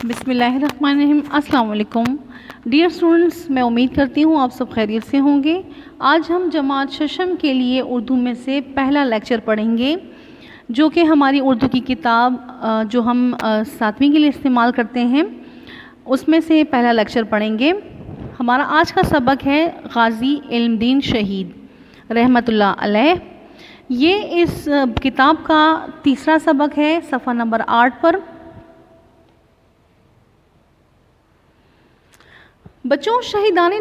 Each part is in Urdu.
بسم اللہ الرحمن الرحیم۔ السلام علیکم ڈیئر اسٹوڈنٹس، میں امید کرتی ہوں آپ سب خیریت سے ہوں گے۔ آج ہم جماعت ششم کے لیے اردو میں سے پہلا لیکچر پڑھیں گے، جو کہ ہماری اردو کی کتاب جو ہم 7ویں کے لیے استعمال کرتے ہیں اس میں سے پہلا لیکچر پڑھیں گے۔ ہمارا آج کا سبق ہے غازی علم دین شہید رحمۃ اللہ علیہ۔ یہ اس کتاب کا تیسرا سبق ہے، صفحہ نمبر 8 پر۔ بچوں، شہیدان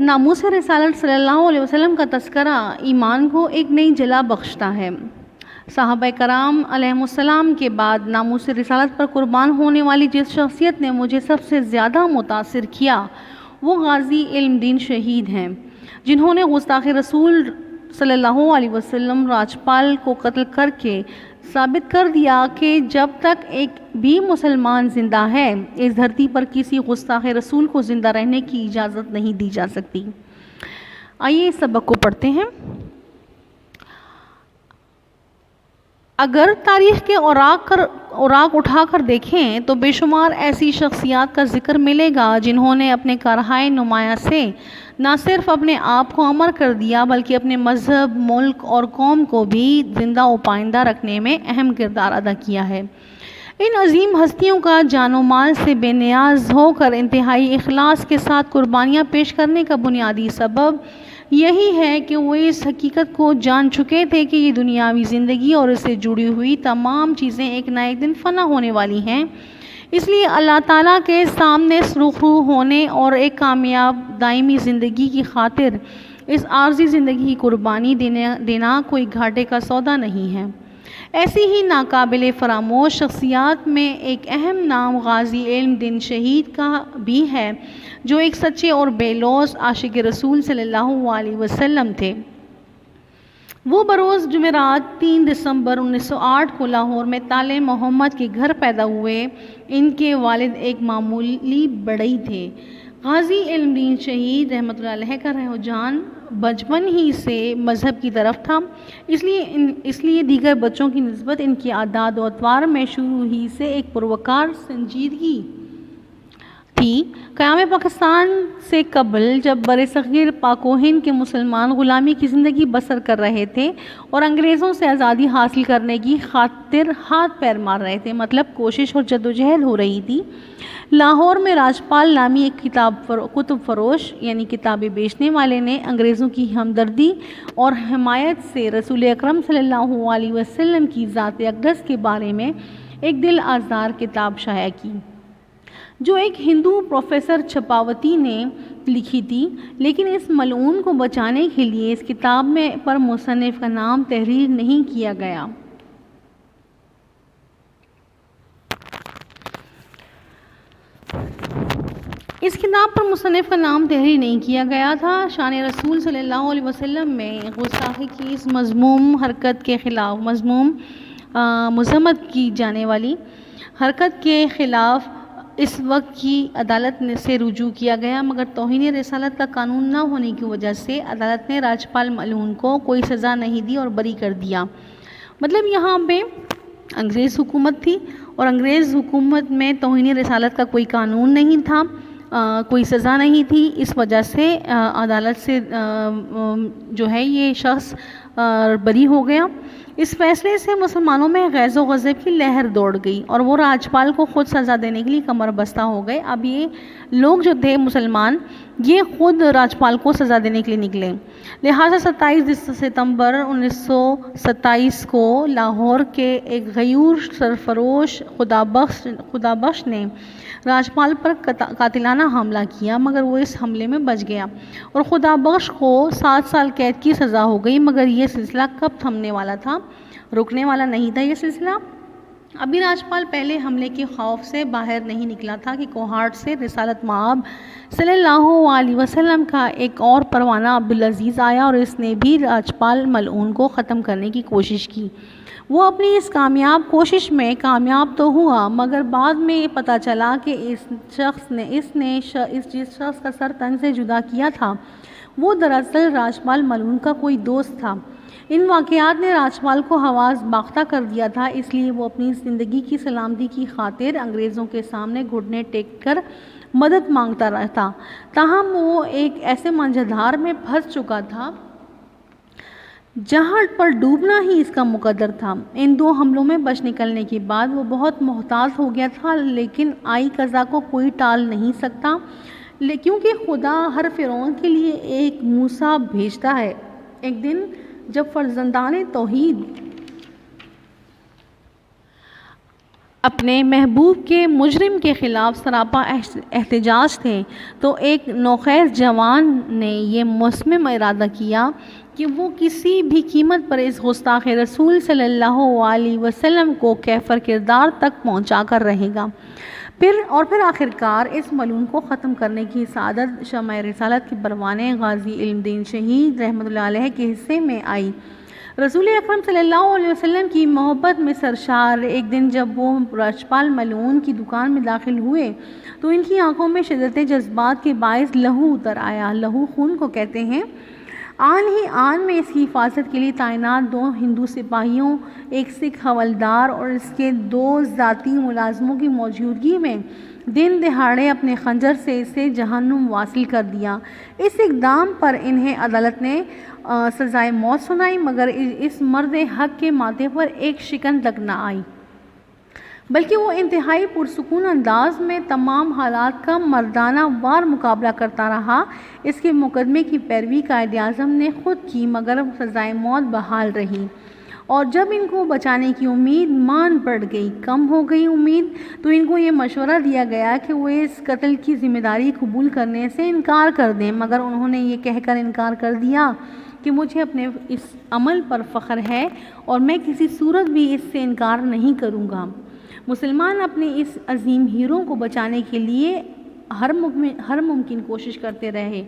ناموس رسالت صلی اللہ علیہ وسلم کا تذکرہ ایمان کو ایک نئی جلا بخشتا ہے۔ صحابہ کرام علیہم السلام کے بعد ناموس رسالت پر قربان ہونے والی جس شخصیت نے مجھے سب سے زیادہ متاثر کیا وہ غازی علم دین شہید ہیں، جنہوں نے گستاخ رسول صلی اللہ علیہ وسلم راجپال کو قتل کر کے ثابت کر دیا کہ جب تک ایک بھی مسلمان زندہ ہے اس دھرتی پر کسی گستاخ رسول کو زندہ رہنے کی اجازت نہیں دی جا سکتی۔ آئیے اس سبق کو پڑھتے ہیں۔ اگر تاریخ کے اوراق اٹھا کر دیکھیں تو بے شمار ایسی شخصیات کا ذکر ملے گا جنہوں نے اپنے کارہائے نمایاں سے نہ صرف اپنے آپ کو امر کر دیا بلکہ اپنے مذہب، ملک اور قوم کو بھی زندہ و پائندہ رکھنے میں اہم کردار ادا کیا ہے۔ ان عظیم ہستیوں کا جان و مال سے بے نیاز ہو کر انتہائی اخلاص کے ساتھ قربانیاں پیش کرنے کا بنیادی سبب یہی ہے کہ وہ اس حقیقت کو جان چکے تھے کہ یہ دنیاوی زندگی اور اس سے جڑی ہوئی تمام چیزیں ایک نہ ایک دن فنا ہونے والی ہیں۔ اس لیے اللہ تعالیٰ کے سامنے سرخرو ہونے اور ایک کامیاب دائمی زندگی کی خاطر اس عارضی زندگی کی قربانی دینا کوئی گھاٹے کا سودا نہیں ہے۔ ایسی ہی ناقابل فراموش شخصیات میں ایک اہم نام غازی علم دین شہید کا بھی ہے، جو ایک سچے اور بے لوث عاشق رسول صلی اللہ علیہ وسلم تھے۔ وہ بروز جمعرات 3 دسمبر 1908 کو لاہور میں تالِ محمد کے گھر پیدا ہوئے۔ ان کے والد ایک معمولی بڑھئی تھے۔ غازی علم دین شہید رحمۃ اللہ علیہ کا رجحان بچپن ہی سے مذہب کی طرف تھا، اس لیے دیگر بچوں کی نسبت ان کی عادات و اطوار میں شروع ہی سے ایک پروقار سنجیدگی تھی۔ قیام پاکستان سے قبل جب برصغیر پاک و ہند کے مسلمان غلامی کی زندگی بسر کر رہے تھے اور انگریزوں سے آزادی حاصل کرنے کی خاطر ہاتھ پیر مار رہے تھے، مطلب کوشش اور جدوجہد ہو رہی تھی، لاہور میں راجپال نامی ایک کتب فروش یعنی کتابیں بیچنے والے نے انگریزوں کی ہمدردی اور حمایت سے رسول اکرم صلی اللہ علیہ وسلم کی ذات اقدس کے بارے میں ایک دل آزار کتاب شائع کی، جو ایک ہندو پروفیسر چھپاوتی نے لکھی تھی، لیکن اس ملعون کو بچانے کے لیے اس کتاب پر مصنف کا نام تحریر نہیں کیا گیا۔ اس کتاب پر مصنف کا نام تحریر نہیں کیا گیا تھا۔ شان رسول صلی اللہ علیہ وسلم میں گستاخی کی اس مذموم حرکت کے خلاف مذمت کی جانے والی حرکت کے خلاف اس وقت کی عدالت سے رجوع کیا گیا، مگر توہین رسالت کا قانون نہ ہونے کی وجہ سے عدالت نے راجپال ملعون کو کوئی سزا نہیں دی اور بری کر دیا۔ مطلب یہاں پہ انگریز حکومت تھی اور انگریز حکومت میں توہین رسالت کا کوئی قانون نہیں تھا، کوئی سزا نہیں تھی، اس وجہ سے عدالت سے جو ہے یہ شخص بری ہو گیا۔ اس فیصلے سے مسلمانوں میں غیظ و غضب کی لہر دوڑ گئی اور وہ راجپال کو خود سزا دینے کے لیے کمر بستہ ہو گئے۔ اب یہ لوگ جو تھے مسلمان، یہ خود راجپال کو سزا دینے کے لیے نکلے، لہٰذا 27 ستمبر 1927 کو لاہور کے ایک غیور سرفروش خدا بخش نے راجپال پر قاتلانہ حملہ کیا، مگر وہ اس حملے میں بچ گیا اور خدا بخش کو 7 سال قید کی سزا ہو گئی۔ مگر یہ سلسلہ کب تھمنے والا تھا؟ رکنے والا نہیں تھا یہ سلسلہ۔ ابھی راجپال پہلے حملے کے خوف سے باہر نہیں نکلا تھا کہ کوہاٹ سے رسالت مآب صلی اللہ علیہ وسلم کا ایک اور پروانہ عبدالعزیز آیا اور اس نے بھی راجپال ملعون کو ختم کرنے کی کوشش کی۔ وہ اپنی اس کامیاب کوشش میں کامیاب تو ہوا، مگر بعد میں پتہ چلا کہ جس شخص کا سر تن سے جدا کیا تھا وہ دراصل راجپال ملعون کا کوئی دوست تھا ان واقعات نے راجپال کو حواس باختہ کر دیا تھا، اس لیے وہ اپنی زندگی کی سلامتی کی خاطر انگریزوں کے سامنے گھٹنے ٹیک کر مدد مانگتا رہتا۔ تاہم وہ ایک ایسے منجھدار میں پھنس چکا تھا جہاں پر ڈوبنا ہی اس کا مقدر تھا۔ ان دو حملوں میں بچ نکلنے کے بعد وہ بہت محتاط ہو گیا تھا، لیکن آئی قضا کو کوئی ٹال نہیں سکتا، کیونکہ خدا ہر فرعون کے لیے ایک موسیٰ بھیجتا ہے۔ ایک دن جب فرزندان توحید اپنے محبوب کے مجرم کے خلاف سراپا احتجاج تھے تو ایک نوخیز جوان نے یہ مصمم ارادہ کیا کہ وہ کسی بھی قیمت پر اس گستاخ رسول صلی اللہ علیہ وسلم کو کیفر کردار تک پہنچا کر رہے گا۔ پھر آخرکار اس ملعون کو ختم کرنے کی سعادت شمع رسالت کے پروانے غازی علم دین شہید رحمۃ اللہ علیہ کے حصے میں آئی۔ رسول اکرم صلی اللہ علیہ وسلم کی محبت میں سرشار ایک دن جب وہ راجپال ملعون کی دکان میں داخل ہوئے تو ان کی آنکھوں میں شدت جذبات کے باعث لہو اتر آیا۔ لہو خون کو کہتے ہیں۔ آن ہی آن میں اس کی حفاظت کے لیے تعینات 2 ہندو سپاہیوں، ایک سکھ حوالدار اور اس کے 2 ذاتی ملازموں کی موجودگی میں دن دہاڑے اپنے خنجر سے اسے جہنم واصل کر دیا۔ اس اقدام پر انہیں عدالت نے سزائے موت سنائی، مگر اس مرد حق کے ماتھے پر ایک شکن تک نہ آئی، بلکہ وہ انتہائی پرسکون انداز میں تمام حالات کا مردانہ وار مقابلہ کرتا رہا۔ اس کے مقدمے کی پیروی قائد اعظم نے خود کی، مگر سزائے موت بحال رہی، اور جب ان کو بچانے کی امید مان پڑ گئی، کم ہو گئی امید، تو ان کو یہ مشورہ دیا گیا کہ وہ اس قتل کی ذمہ داری قبول کرنے سے انکار کر دیں، مگر انہوں نے یہ کہہ کر انکار کر دیا کہ مجھے اپنے اس عمل پر فخر ہے اور میں کسی صورت بھی اس سے انکار نہیں کروں گا۔ مسلمان اپنے اس عظیم ہیرو کو بچانے کے لیے ہر ممکن کوشش کرتے رہے۔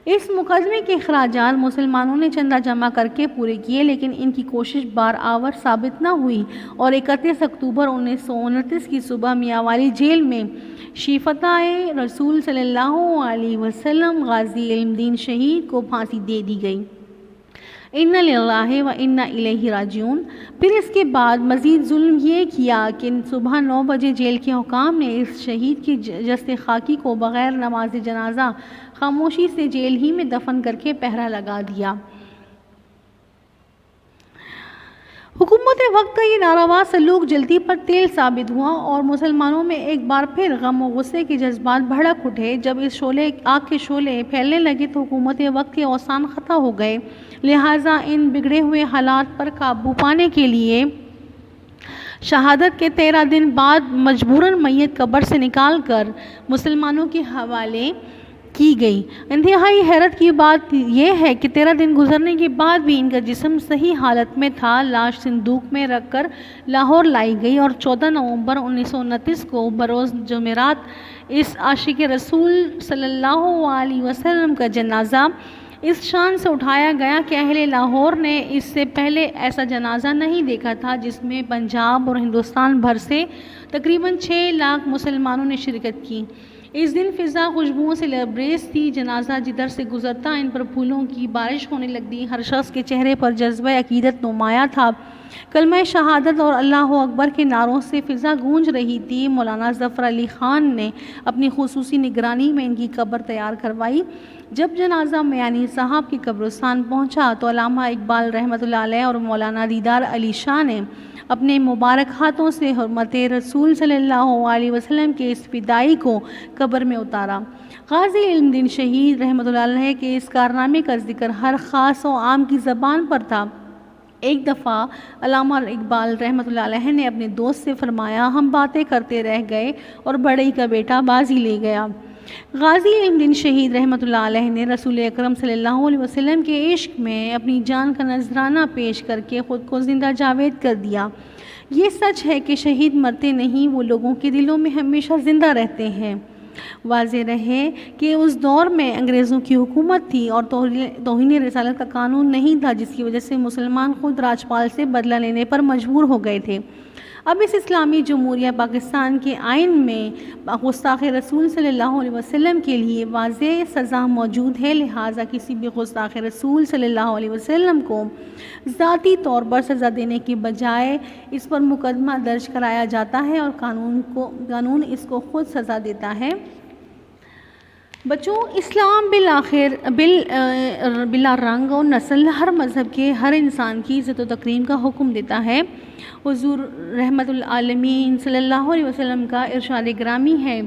اس مقدمے کے اخراجات مسلمانوں نے چندہ جمع کر کے پورے کیے، لیکن ان کی کوشش بار آور ثابت نہ ہوئی، اور 31 اکتوبر 1929 کی صبح میاں والی جیل میں شفیعہ رسول صلی اللہ علیہ وسلم غازی علم دین شہید کو پھانسی دے دی گئی۔ انا للہ و انا الیہ راجعون۔ پھر اس کے بعد مزید ظلم یہ کیا کہ صبح 9 بجے جیل کے حکام نے اس شہید کی جسد خاکی کو بغیر نماز جنازہ خاموشی سے جیل ہی میں دفن کر کے پہرا لگا دیا۔ حکومت وقت کا یہ ناروا سلوک جلدی پر تیل ثابت ہوا، اور مسلمانوں میں ایک بار پھر غم و غصے کے جذبات بھڑک اٹھے۔ جب اس آگ کے شعلے پھیلنے لگے تو حکومت وقت کے اوسان خطا ہو گئے، لہٰذا ان بگڑے ہوئے حالات پر قابو پانے کے لیے شہادت کے 13 دن بعد مجبوراً میت قبر سے نکال کر مسلمانوں کے حوالے کی گئی۔ انتہائی حیرت کی بات یہ ہے کہ 13 دن گزرنے کے بعد بھی ان کا جسم صحیح حالت میں تھا۔ لاش صندوق میں رکھ کر لاہور لائی گئی، اور 14 نومبر 1929 کو بروز جمعرات اس عاشق رسول صلی اللہ علیہ وسلم کا جنازہ اس شان سے اٹھایا گیا کہ اہل لاہور نے اس سے پہلے ایسا جنازہ نہیں دیکھا تھا، جس میں پنجاب اور ہندوستان بھر سے تقریباً 6 لاکھ مسلمانوں نے شرکت کی۔ اس دن فضا خوشبوؤں سے لبریز تھی۔ جنازہ جدھر سے گزرتا ان پر پھولوں کی بارش ہونے لگتی۔ ہر شخص کے چہرے پر جذبہ عقیدت نمایاں تھا۔ کلمہ شہادت اور اللہ اکبر کے نعروں سے فضا گونج رہی تھی۔ مولانا ظفر علی خان نے اپنی خصوصی نگرانی میں ان کی قبر تیار کروائی۔ جب جنازہ میانی صاحب کی قبرستان پہنچا تو علامہ اقبال رحمۃ اللہ علیہ اور مولانا دیدار علی شاہ نے اپنے مبارک ہاتھوں سے حرمت رسول صلی اللہ علیہ وسلم کے اس فدائی کو قبر میں اتارا۔ غازی علم دین شہید رحمۃ اللہ علیہ کے اس کارنامے کا ذکر ہر خاص و عام کی زبان پر تھا۔ ایک دفعہ علامہ اقبال رحمۃ اللہ علیہ نے اپنے دوست سے فرمایا، ہم باتیں کرتے رہ گئے اور بڑئی کا بیٹا بازی لے گیا۔ غازی علم دین شہید رحمۃ اللہ علیہ نے رسول اکرم صلی اللہ علیہ وسلم کے عشق میں اپنی جان کا نذرانہ پیش کر کے خود کو زندہ جاوید کر دیا۔ یہ سچ ہے کہ شہید مرتے نہیں، وہ لوگوں کے دلوں میں ہمیشہ زندہ رہتے ہیں۔ واضح رہے کہ اس دور میں انگریزوں کی حکومت تھی اور توہین رسالت کا قانون نہیں تھا، جس کی وجہ سے مسلمان خود راجپال سے بدلہ لینے پر مجبور ہو گئے تھے۔ اب اس اسلامی جمہوریہ پاکستان کے آئین میں گستاخ رسول صلی اللہ علیہ وسلم کے لیے واضح سزا موجود ہے، لہٰذا کسی بھی گستاخ رسول صلی اللہ علیہ وسلم کو ذاتی طور پر سزا دینے کے بجائے اس پر مقدمہ درج کرایا جاتا ہے اور قانون اس کو خود سزا دیتا ہے۔ بچوں، اسلام بلا رنگ اور نسل ہر مذہب کے ہر انسان کی عزت و تکریم کا حکم دیتا ہے۔ حضور رحمت العالمین صلی اللہ علیہ وسلم کا ارشاد گرامی ہے،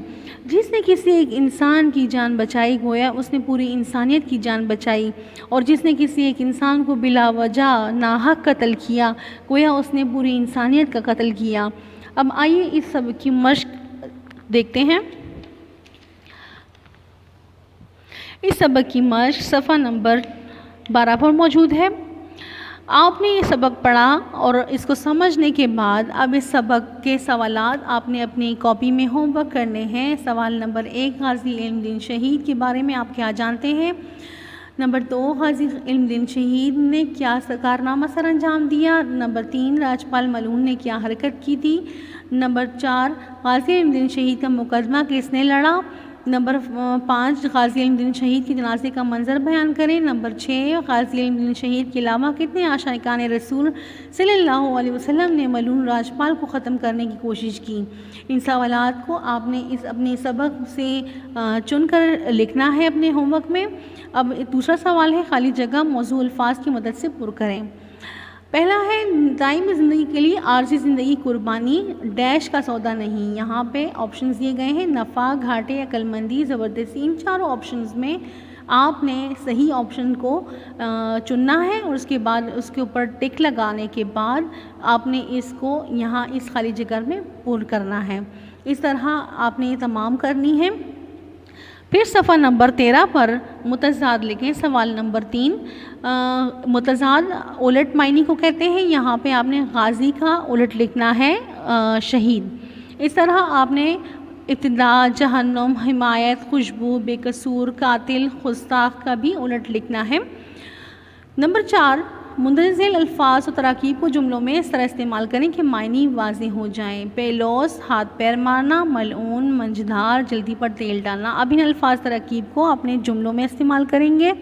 جس نے کسی ایک انسان کی جان بچائی گویا اس نے پوری انسانیت کی جان بچائی، اور جس نے کسی ایک انسان کو بلا وجہ ناحق قتل کیا گویا اس نے پوری انسانیت کا قتل کیا۔ اب آئیے اس سبق کی مشق دیکھتے ہیں۔ اس سبق کی مشق صفحہ نمبر 12 پر موجود ہے۔ آپ نے یہ سبق پڑھا اور اس کو سمجھنے کے بعد اب اس سبق کے سوالات آپ نے اپنی کاپی میں ہوم ورک کرنے ہیں۔ سوال نمبر 1، غازی علم دین شہید کے بارے میں آپ کیا جانتے ہیں؟ نمبر 2، غازی علم دین شہید نے کیا کارنامہ سر انجام دیا؟ نمبر 3، راجپال ملعون نے کیا حرکت کی تھی؟ نمبر 4، غازی علم دین شہید کا مقدمہ کس نے لڑا؟ نمبر 5، غازی علم دین شہید کے جنازے کا منظر بیان کریں۔ نمبر 6، غازی علم دین شہید کے علاوہ کتنے عاشقان رسول صلی اللہ علیہ وسلم نے ملعون راجپال کو ختم کرنے کی کوشش کی؟ ان سوالات کو آپ نے اپنے سبق سے چن کر لکھنا ہے اپنے ہوم ورک میں۔ اب دوسرا سوال ہے، خالی جگہ موضوع الفاظ کی مدد سے پر کریں۔ پہلا ہے، دائمی زندگی کے لیے عارضی زندگی قربانی ڈیش کا سودا نہیں۔ یہاں پہ آپشنز دیے گئے ہیں، نفع، گھاٹے، عقل مندی، زبردستی۔ ان چاروں آپشنز میں آپ نے صحیح آپشن کو چننا ہے اور اس کے بعد اس کے اوپر ٹک لگانے کے بعد آپ نے اس کو یہاں اس خالی جگہ میں پر کرنا ہے۔ اس طرح آپ نے یہ تمام کرنی ہے۔ پھر صفحہ نمبر 13 پر متضاد لکھیں۔ سوال نمبر 3، متضاد الٹ معنی کو کہتے ہیں۔ یہاں پہ آپ نے غازی کا الٹ لکھنا ہے شہید۔ اس طرح آپ نے ابتدا، جہنم، حمایت، خوشبو، بے قصور، قاتل، گستاخ کا بھی الٹ لکھنا ہے۔ نمبر 4، مندرجہ ذیل الفاظ و تراکیب کو جملوں میں اس طرح استعمال کریں کہ معنی واضح ہو جائیں۔ پیلوس، ہاتھ پیر مارنا، ملعون، منجدھار، جلدی پر تیل ڈالنا۔ اب ان الفاظ تراکیب کو اپنے جملوں میں استعمال کریں گے۔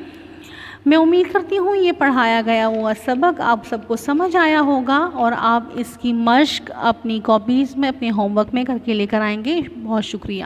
میں امید کرتی ہوں یہ پڑھایا گیا ہوا سبق آپ سب کو سمجھ آیا ہوگا اور آپ اس کی مشق اپنی کاپیز میں اپنے ہوم ورک میں کر کے لے کر آئیں گے۔ بہت شکریہ۔